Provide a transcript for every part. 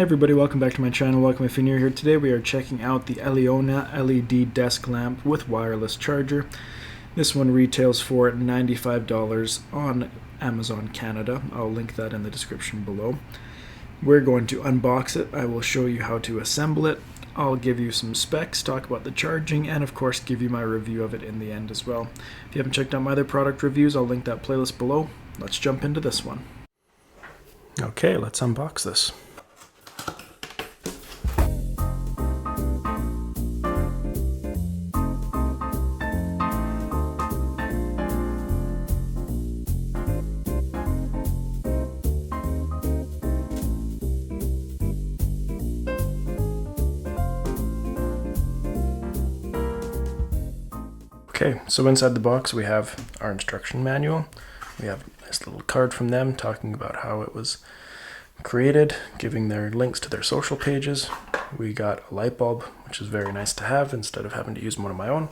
Hey everybody, welcome back to my channel. Welcome if you're new here. Today we are checking out the Elyona LED desk lamp with wireless charger. This one retails for $95 on Amazon Canada. I'll link that in the description below. We're going to unbox it. I will show you how to assemble it. I'll give you some specs, talk about the charging, and of course give you my review of it in the end as well. If you haven't checked out my other product reviews, I'll link that playlist below. Let's jump into this one. Okay, let's unbox this. Okay, so inside the box we have our instruction manual. We have a nice little card from them talking about how it was created, giving their links to their social pages. We got a light bulb, which is very nice to have instead of having to use one of my own.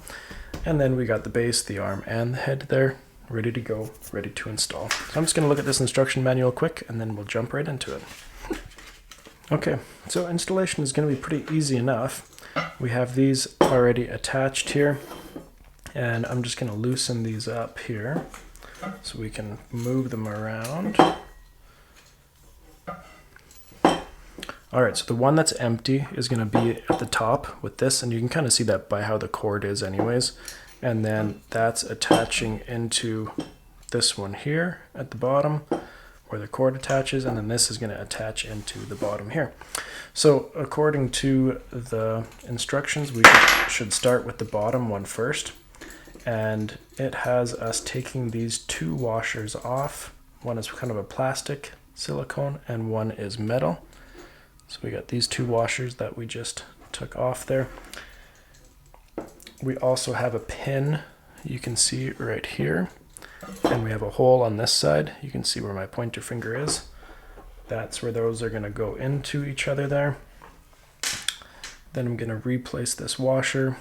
And then we got the base, the arm, and the head there, ready to go, ready to install. So I'm just going to look at this instruction manual quick, and then we'll jump right into it. Okay, so installation is going to be pretty easy enough. We have these already attached here. And I'm just going to loosen these up here so we can move them around. Alright, so the one that's empty is going to be at the top with this, and you can kind of see that by how the cord is anyways. And then that's attaching into this one here at the bottom where the cord attaches, and then this is going to attach into the bottom here. So according to the instructions, we should start with the bottom one first. And it has us taking these two washers off. One is kind of a plastic silicone and one is metal. So we got these two washers that we just took off there. We also have a pin you can see right here, and we have a hole on this side. You can see where my pointer finger is. That's where those are going to go into each other there. Then I'm going to replace this washer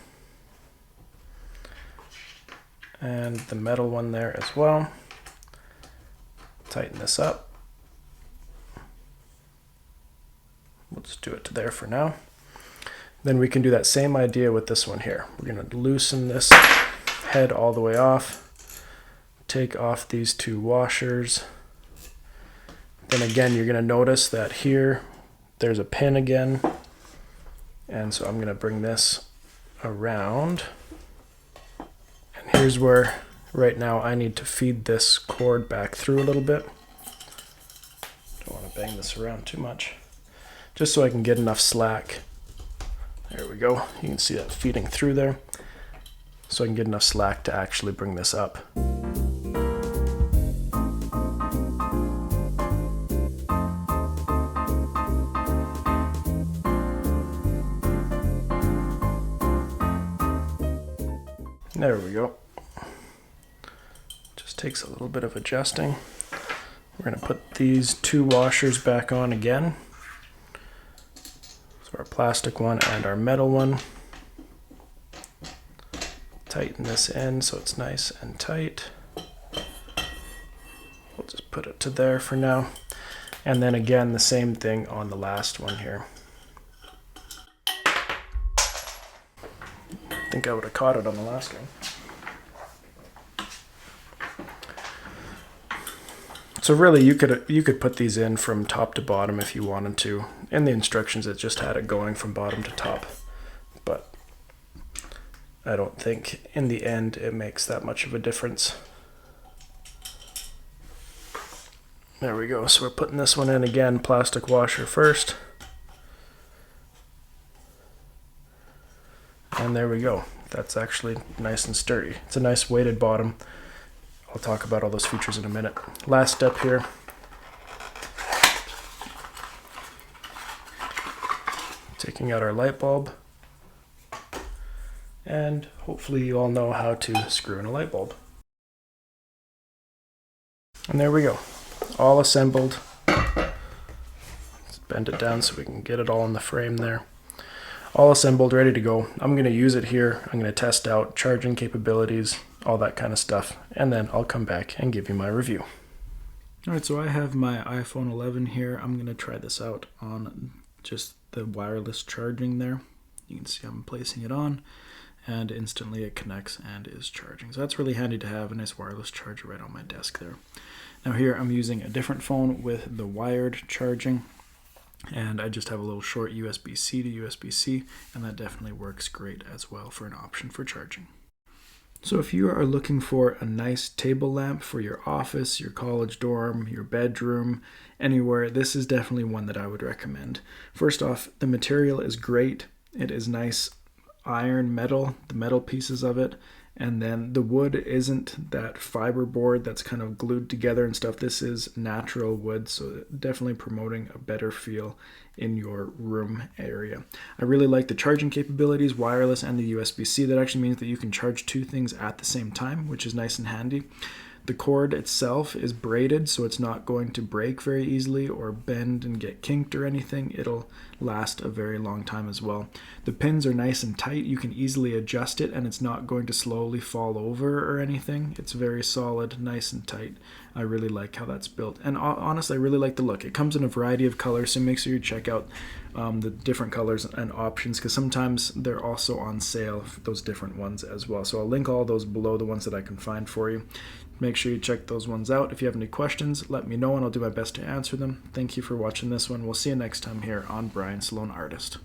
and the metal one there as well. Tighten this up. We'll just do it to there for now. Then we can do that same idea with this one here. We're going to loosen this head all the way off, take off these two washers. Then again, you're going to notice that here there's a pin again, and so I'm going to bring this around. Here's where right now I need to feed this cord back through a little bit. Don't want to bang this around too much, just so I can get enough slack. There we go. You can see that feeding through there, so I can get enough slack to actually bring this up. There we go. Just takes a little bit of adjusting. We're going to put these two washers back on again. So our plastic one and our metal one. Tighten this in so it's nice and tight. We'll just put it to there for now. And then again, the same thing on the last one here. I think I would have caught it on the last one. So really, you could put these in from top to bottom if you wanted to. In the instructions, it just had it going from bottom to top. But I don't think in the end it makes that much of a difference. There we go. So we're putting this one in again, plastic washer first. And there we go. That's actually nice and sturdy. It's a nice weighted bottom. I'll talk about all those features in a minute. Last step here. Taking out our light bulb. And hopefully you all know how to screw in a light bulb. And there we go. All assembled. Let's bend it down so we can get it all in the frame there. All assembled, ready to go. I'm going to use it here. I'm going to test out charging capabilities, all that kind of stuff, and then I'll come back and give you my review. Alright, so I have my iPhone 11 here. I'm going to try this out on just the wireless charging there. You can see I'm placing it on, and instantly it connects and is charging. So that's really handy to have a nice wireless charger right on my desk there. Now here I'm using a different phone with the wired charging, and I just have a little short USB-C to USB-C, and that definitely works great as well for an option for charging. So if you are looking for a nice table lamp for your office, your college dorm, your bedroom, anywhere, this is definitely one that I would recommend. First off, the material is great. It is nice iron metal, the metal pieces of it, and then the wood isn't that fiberboard that's kind of glued together and stuff. This is natural wood, so definitely promoting a better feel in your room area. I really like the charging capabilities, wireless and the USB-C. That actually means that you can charge two things at the same time, which is nice and handy. The cord itself is braided, so it's not going to break very easily or bend and get kinked or anything. It'll last a very long time as well. The pins are nice and tight. You can easily adjust it, and it's not going to slowly fall over or anything. It's very solid, nice and tight. I really like how that's built. And honestly, I really like the look. It comes in a variety of colors, so make sure you check out the different colors and options, because sometimes they're also on sale, those different ones as well. So I'll link all those below, the ones that I can find for you. Make sure you check those ones out. If you have any questions, let me know and I'll do my best to answer them. Thank you for watching this one. We'll see you next time here on Brian Sloan Artist.